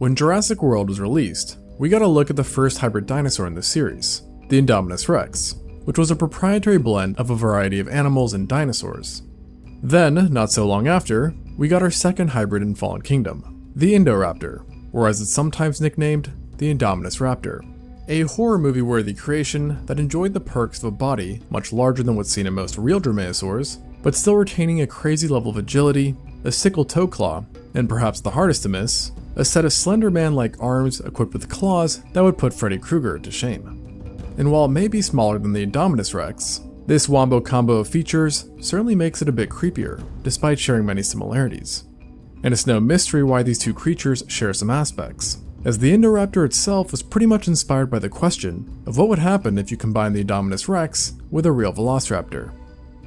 When Jurassic World was released, we got a look at the first hybrid dinosaur in the series, the Indominus Rex, which was a proprietary blend of a variety of animals and dinosaurs. Then, not so long after, we got our second hybrid in Fallen Kingdom, the Indoraptor, or as it's sometimes nicknamed, the Indominus Raptor. A horror movie-worthy creation that enjoyed the perks of a body much larger than what's seen in most real dromaeosaurs, but still retaining a crazy level of agility, a sickle toe claw, and perhaps the hardest to miss, a set of slender man-like arms equipped with claws that would put Freddy Krueger to shame. And while it may be smaller than the Indominus Rex, this wombo combo of features certainly makes it a bit creepier, despite sharing many similarities. And it's no mystery why these two creatures share some aspects, as the Indoraptor itself was pretty much inspired by the question of what would happen if you combine the Indominus Rex with a real Velociraptor.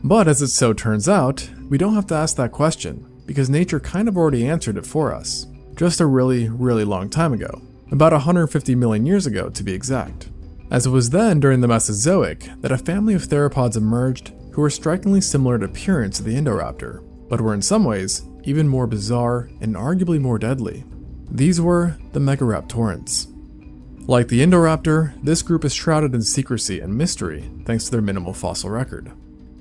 But as it so turns out, we don't have to ask that question, because nature kind of already answered it for us, just a really long time ago, about 150 million years ago to be exact. As it was then during the Mesozoic that a family of theropods emerged who were strikingly similar in appearance to the Indoraptor, but were in some ways even more bizarre and arguably more deadly. These were the Megaraptorans. Like the Indoraptor, this group is shrouded in secrecy and mystery thanks to their minimal fossil record.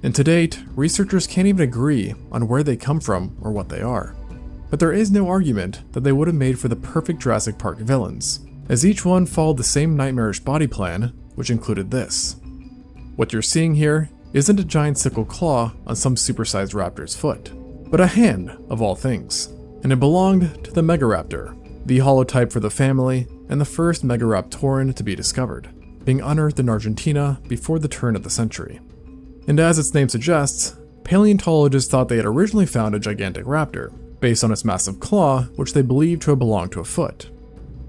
And to date, researchers can't even agree on where they come from or what they are. But there is no argument that they would have made for the perfect Jurassic Park villains, as each one followed the same nightmarish body plan, which included this. What you're seeing here isn't a giant sickle claw on some supersized raptor's foot, but a hand of all things. And it belonged to the Megaraptor, the holotype for the family and the first Megaraptoran to be discovered, being unearthed in Argentina before the turn of the century. And as its name suggests, paleontologists thought they had originally found a gigantic raptor, based on its massive claw, which they believed to have belonged to a foot.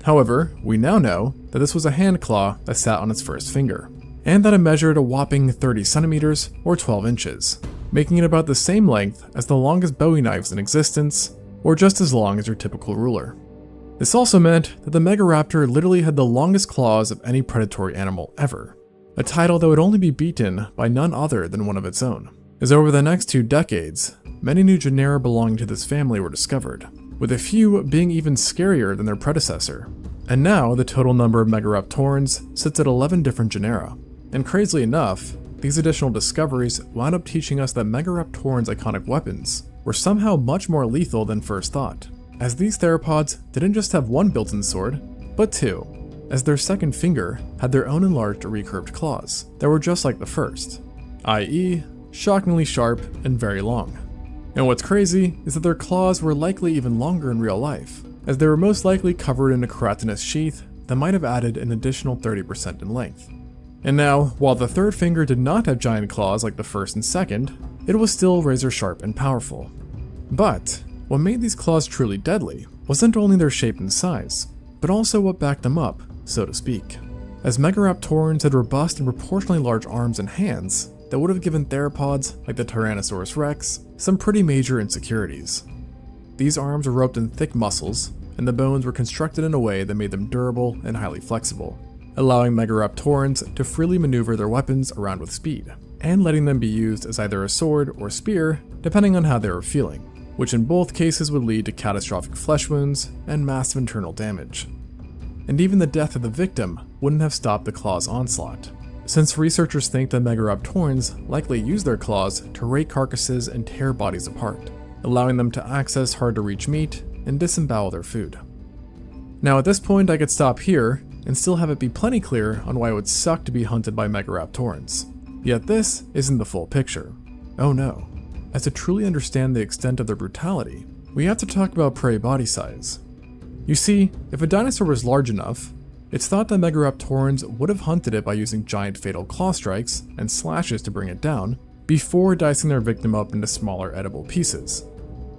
However, we now know that this was a hand claw that sat on its first finger, and that it measured a whopping 30 centimeters or 12 inches, making it about the same length as the longest Bowie knives in existence, or just as long as your typical ruler. This also meant that the Megaraptor literally had the longest claws of any predatory animal ever, a title that would only be beaten by none other than one of its own. As over the next 2 decades, many new genera belonging to this family were discovered, with a few being even scarier than their predecessor. And now the total number of Megaraptorans sits at 11 different genera. And crazily enough, these additional discoveries wound up teaching us that Megaraptorans' iconic weapons were somehow much more lethal than first thought, as these theropods didn't just have one built-in sword, but 2, as their second finger had their own enlarged recurved claws that were just like the first, i.e., shockingly sharp and very long. And what's crazy is that their claws were likely even longer in real life, as they were most likely covered in a keratinous sheath that might have added an additional 30% in length. And now, while the third finger did not have giant claws like the first and second, it was still razor sharp and powerful. But what made these claws truly deadly wasn't only their shape and size, but also what backed them up, so to speak, as Megaraptorans had robust and proportionally large arms and hands that would have given theropods like the Tyrannosaurus Rex some pretty major insecurities. These arms were roped in thick muscles, and the bones were constructed in a way that made them durable and highly flexible, allowing Megaraptorans to freely maneuver their weapons around with speed, and letting them be used as either a sword or spear depending on how they were feeling, which in both cases would lead to catastrophic flesh wounds and massive internal damage. And even the death of the victim wouldn't have stopped the claw's onslaught, since researchers think that Megaraptorans likely use their claws to rake carcasses and tear bodies apart, allowing them to access hard-to-reach meat and disembowel their food. Now at this point I could stop here and still have it be plenty clear on why it would suck to be hunted by Megaraptorans. Yet this isn't the full picture. Oh no. As to truly understand the extent of their brutality, we have to talk about prey body size. You see, if a dinosaur was large enough, it's thought that Megaraptorans would have hunted it by using giant fatal claw strikes and slashes to bring it down, before dicing their victim up into smaller edible pieces.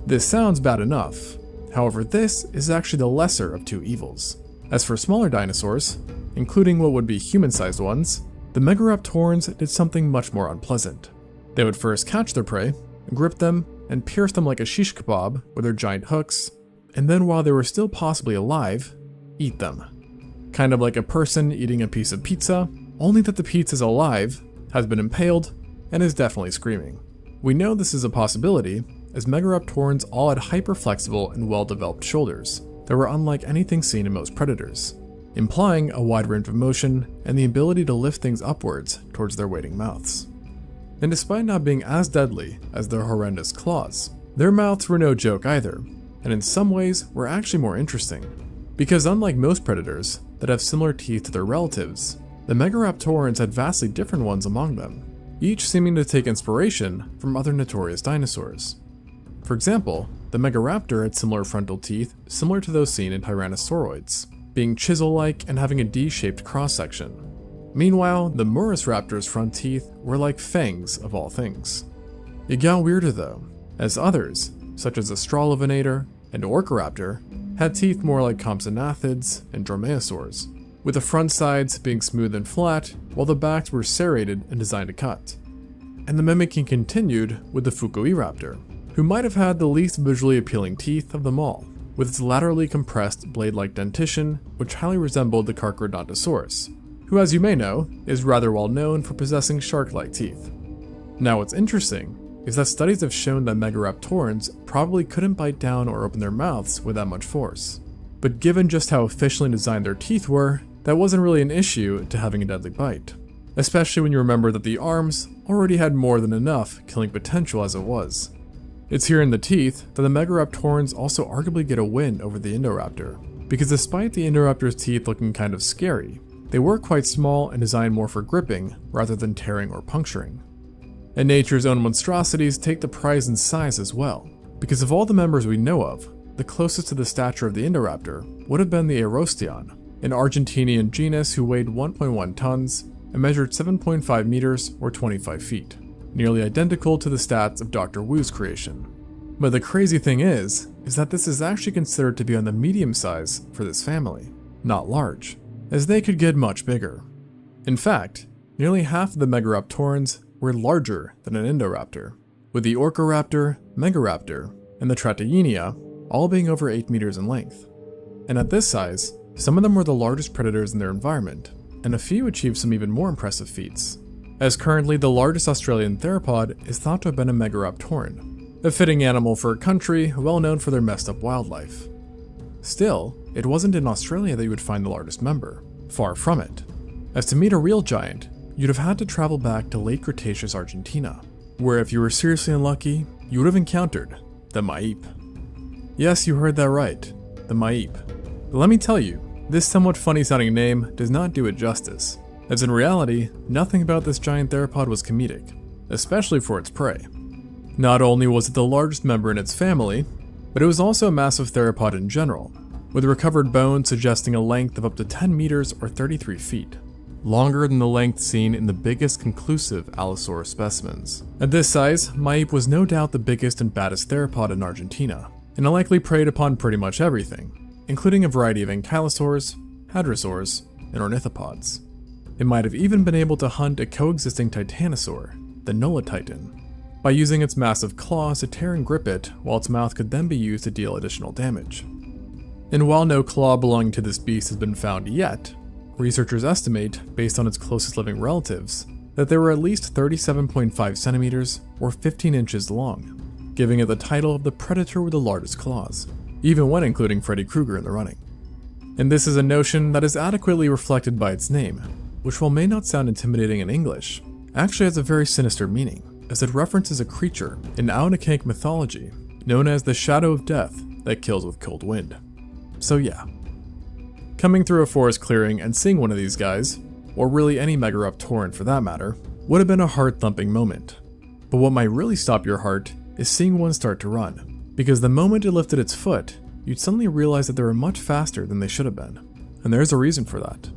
This sounds bad enough, however this is actually the lesser of two evils. As for smaller dinosaurs, including what would be human-sized ones, the Megaraptorans did something much more unpleasant. They would first catch their prey, grip them, and pierce them like a shish kebab with their giant hooks, and then while they were still possibly alive, eat them. Kind of like a person eating a piece of pizza, only that the pizza's alive, has been impaled, and is definitely screaming. We know this is a possibility, as Megaraptorans all had hyper-flexible and well-developed shoulders, that were unlike anything seen in most predators, implying a wide range of motion and the ability to lift things upwards towards their waiting mouths. And despite not being as deadly as their horrendous claws, their mouths were no joke either, and in some ways were actually more interesting. Because unlike most predators that have similar teeth to their relatives, the Megaraptorans had vastly different ones among them, each seeming to take inspiration from other notorious dinosaurs. For example, the Megaraptor had similar frontal teeth similar to those seen in Tyrannosauroids, being chisel-like and having a D-shaped cross-section. Meanwhile, the Murasraptor's front teeth were like fangs of all things. It got weirder though, as others, such as Australovenator and Orcaraptor, had teeth more like Compsognathids and Dromaeosaurs, with the front sides being smooth and flat, while the backs were serrated and designed to cut. And the mimicking continued with the Fukuiraptor, who might have had the least visually appealing teeth of them all, with its laterally compressed blade-like dentition, which highly resembled the Carcharodontosaurus, who, as you may know, is rather well known for possessing shark-like teeth. Now what's interesting is that studies have shown that Megaraptorans probably couldn't bite down or open their mouths with that much force. But given just how efficiently designed their teeth were, that wasn't really an issue to having a deadly bite. Especially when you remember that the arms already had more than enough killing potential as it was. It's here in the teeth that the Megaraptorans also arguably get a win over the Indoraptor, because despite the Indoraptor's teeth looking kind of scary, they were quite small and designed more for gripping rather than tearing or puncturing. And nature's own monstrosities take the prize in size as well, because of all the members we know of, the closest to the stature of the Indoraptor would have been the Aerosteon, an Argentinian genus who weighed 1.1 tons and measured 7.5 meters or 25 feet, nearly identical to the stats of Dr. Wu's creation. But the crazy thing is that this is actually considered to be on the medium size for this family, not large, as they could get much bigger. In fact, nearly half of the Megaraptorans were larger than an Indoraptor, with the Orcaraptor, Megaraptor, and the Trataenia all being over 8 meters in length. And at this size, some of them were the largest predators in their environment, and a few achieved some even more impressive feats, as currently the largest Australian theropod is thought to have been a Megaraptoran, a fitting animal for a country well known for their messed up wildlife. Still, it wasn't in Australia that you would find the largest member, far from it, as to meet a real giant, you'd have had to travel back to late Cretaceous Argentina, where if you were seriously unlucky, you would have encountered the Maipe. Yes, you heard that right, the Maipe. But let me tell you, this somewhat funny sounding name does not do it justice, as in reality, nothing about this giant theropod was comedic, especially for its prey. Not only was it the largest member in its family, but it was also a massive theropod in general, with recovered bones suggesting a length of up to 10 meters or 33 feet, longer than the length seen in the biggest conclusive Allosaurus specimens. At this size, Maipe was no doubt the biggest and baddest theropod in Argentina, and it likely preyed upon pretty much everything, including a variety of ankylosaurs, hadrosaurs, and ornithopods. It might have even been able to hunt a coexisting titanosaur, the Nolatitan, by using its massive claws to tear and grip it, while its mouth could then be used to deal additional damage. And while no claw belonging to this beast has been found yet, researchers estimate, based on its closest living relatives, that they were at least 37.5 centimeters or 15 inches long, giving it the title of the predator with the largest claws, even when including Freddy Krueger in the running. And this is a notion that is adequately reflected by its name, which while may not sound intimidating in English, actually has a very sinister meaning, as it references a creature in Aonakink mythology known as the Shadow of Death that kills with cold wind. So yeah. Coming through a forest clearing and seeing one of these guys, or really any Megaraptoran for that matter, would have been a heart-thumping moment. But what might really stop your heart is seeing one start to run, because the moment it lifted its foot, you'd suddenly realize that they were much faster than they should have been. And there's a reason for that.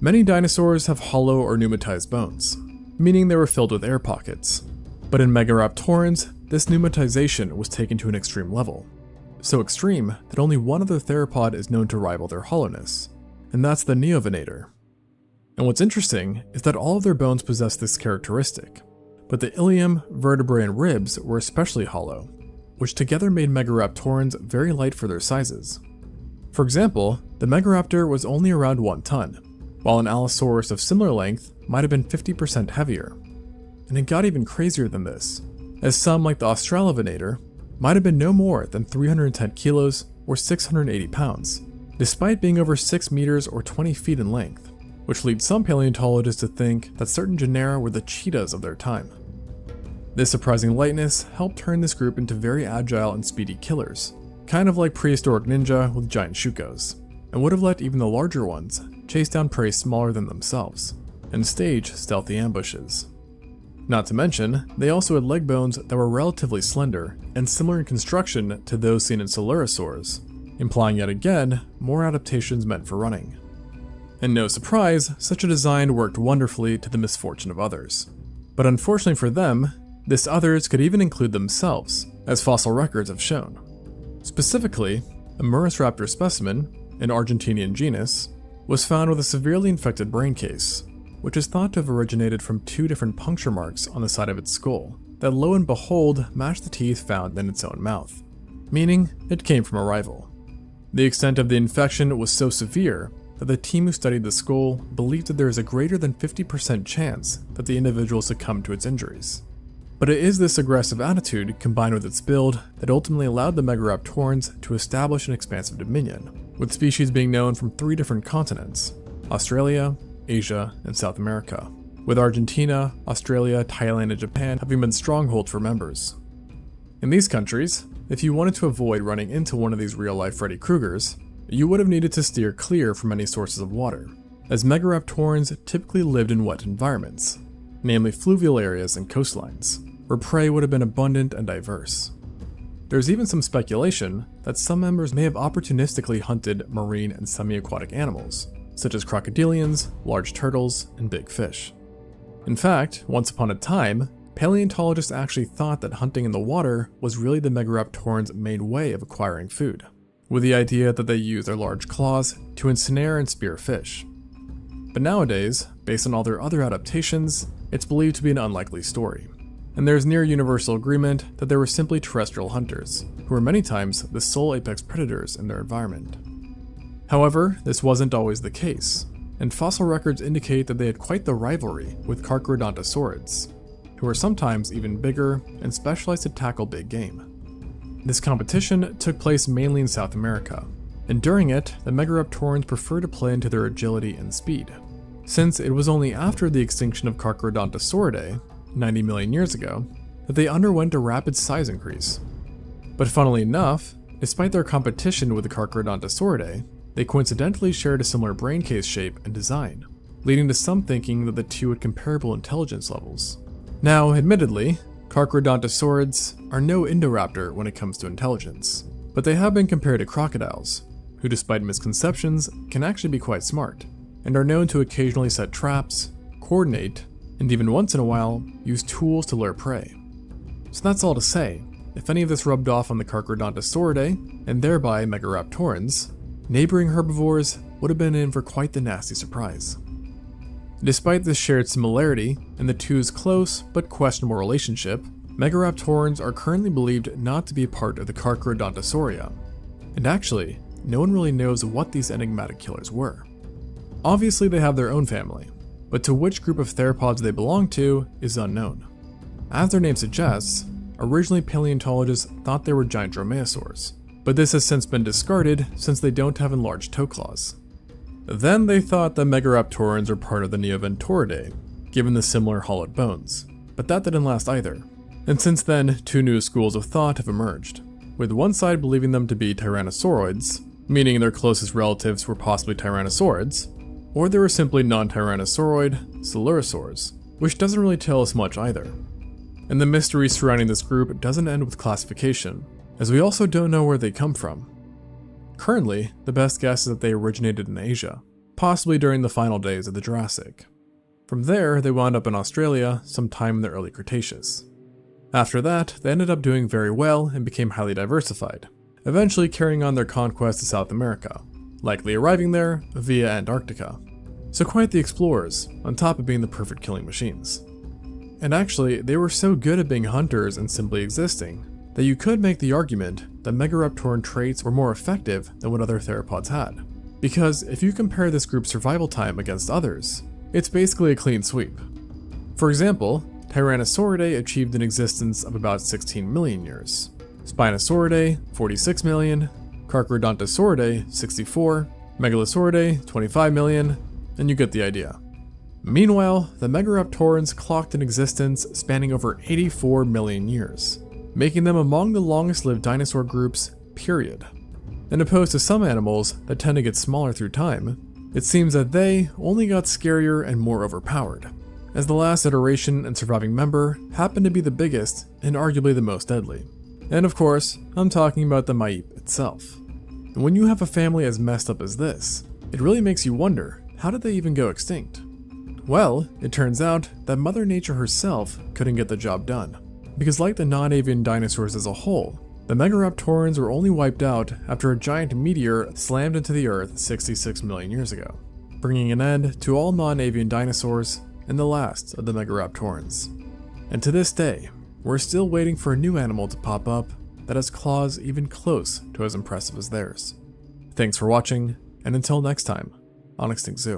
Many dinosaurs have hollow or pneumatized bones, meaning they were filled with air pockets. But in Megaraptorans, this pneumatization was taken to an extreme level. So extreme that only one other theropod is known to rival their hollowness, and that's the Neovenator. And what's interesting is that all of their bones possess this characteristic, but the ilium, vertebrae, and ribs were especially hollow, which together made Megaraptorans very light for their sizes. For example, the Megaraptor was only around 1 ton, while an Allosaurus of similar length might have been 50% heavier. And it got even crazier than this, as some like the Australovenator might have been no more than 310 kilos or 680 pounds, despite being over 6 meters or 20 feet in length, which leads some paleontologists to think that certain genera were the cheetahs of their time. This surprising lightness helped turn this group into very agile and speedy killers, kind of like prehistoric ninja with giant shukos, and would have let even the larger ones chase down prey smaller than themselves, and stage stealthy ambushes. Not to mention, they also had leg bones that were relatively slender and similar in construction to those seen in Dinosaurs, implying yet again more adaptations meant for running. And no surprise, such a design worked wonderfully to the misfortune of others. But unfortunately for them, this others could even include themselves, as fossil records have shown. Specifically, a Velociraptor specimen, an Argentinian genus, was found with a severely infected brain case, which is thought to have originated from 2 different puncture marks on the side of its skull that lo and behold matched the teeth found in its own mouth, meaning it came from a rival. The extent of the infection was so severe that the team who studied the skull believed that there is a greater than 50% chance that the individual succumbed to its injuries. But it is this aggressive attitude combined with its build that ultimately allowed the Megaraptorans to establish an expansive dominion, with species being known from 3 different continents: Australia, Asia, and South America, with Argentina, Australia, Thailand, and Japan having been strongholds for members. In these countries, if you wanted to avoid running into one of these real-life Freddy Kruegers, you would have needed to steer clear from any sources of water, as Megaraptorans typically lived in wet environments, namely fluvial areas and coastlines, where prey would have been abundant and diverse. There's even some speculation that some members may have opportunistically hunted marine and semi-aquatic animals, such as crocodilians, large turtles, and big fish. In fact, once upon a time, paleontologists actually thought that hunting in the water was really the Megaraptorans' main way of acquiring food, with the idea that they used their large claws to ensnare and spear fish. But nowadays, based on all their other adaptations, it's believed to be an unlikely story, and there's near universal agreement that they were simply terrestrial hunters, who were many times the sole apex predators in their environment. However, this wasn't always the case, and fossil records indicate that they had quite the rivalry with Carcharodontosaurids, who were sometimes even bigger and specialized to tackle big game. This competition took place mainly in South America, and during it, the Megaraptorans preferred to play into their agility and speed, since it was only after the extinction of Carcharodontosauridae, 90 million years ago, that they underwent a rapid size increase. But funnily enough, despite their competition with the Carcharodontosauridae, they coincidentally shared a similar brain case shape and design, leading to some thinking that the two had comparable intelligence levels. Now, admittedly, Carcharodontosaurids are no Indoraptor when it comes to intelligence, but they have been compared to crocodiles, who despite misconceptions can actually be quite smart, and are known to occasionally set traps, coordinate, and even once in a while, use tools to lure prey. So that's all to say, if any of this rubbed off on the Carcharodontosauridae, and thereby Megaraptorans, neighboring herbivores would have been in for quite the nasty surprise. Despite this shared similarity and the two's close but questionable relationship, Megaraptorans are currently believed not to be a part of the Carcharodontosauria, and actually, no one really knows what these enigmatic killers were. Obviously they have their own family, but to which group of theropods they belong to is unknown. As their name suggests, originally paleontologists thought they were giant dromaeosaurs, but this has since been discarded since they don't have enlarged toe claws. Then they thought that Megaraptorans are part of the Neoventoridae, given the similar hollowed bones, but that didn't last either. And since then, 2 new schools of thought have emerged, with one side believing them to be tyrannosauroids, meaning their closest relatives were possibly tyrannosaurids, or they were simply non-tyrannosauroid coelurosaurs, which doesn't really tell us much either. And the mystery surrounding this group doesn't end with classification, as we also don't know where they come from. Currently, the best guess is that they originated in Asia, possibly during the final days of the Jurassic. From there, they wound up in Australia sometime in the early Cretaceous. After that, they ended up doing very well and became highly diversified, eventually carrying on their conquest to South America, likely arriving there via Antarctica. So quite the explorers, on top of being the perfect killing machines. And actually, they were so good at being hunters and simply existing, that you could make the argument that Megaraptoran traits were more effective than what other theropods had. Because if you compare this group's survival time against others, it's basically a clean sweep. For example, Tyrannosauridae achieved an existence of about 16 million years, Spinosauridae 46 million, Carcharodontosauridae 64, Megalosauridae 25 million, and you get the idea. Meanwhile, the Megaraptorans clocked an existence spanning over 84 million years, making them among the longest-lived dinosaur groups, period. And opposed to some animals that tend to get smaller through time, it seems that they only got scarier and more overpowered, as the last iteration and surviving member happened to be the biggest and arguably the most deadly. And of course, I'm talking about the Maip itself. And when you have a family as messed up as this, it really makes you wonder, how did they even go extinct? Well, it turns out that Mother Nature herself couldn't get the job done, because like the non-avian dinosaurs as a whole, the Megaraptorans were only wiped out after a giant meteor slammed into the Earth 66 million years ago, bringing an end to all non-avian dinosaurs and the last of the Megaraptorans. And to this day, we're still waiting for a new animal to pop up that has claws even close to as impressive as theirs. Thanks for watching, and until next time on Extinct Zoo.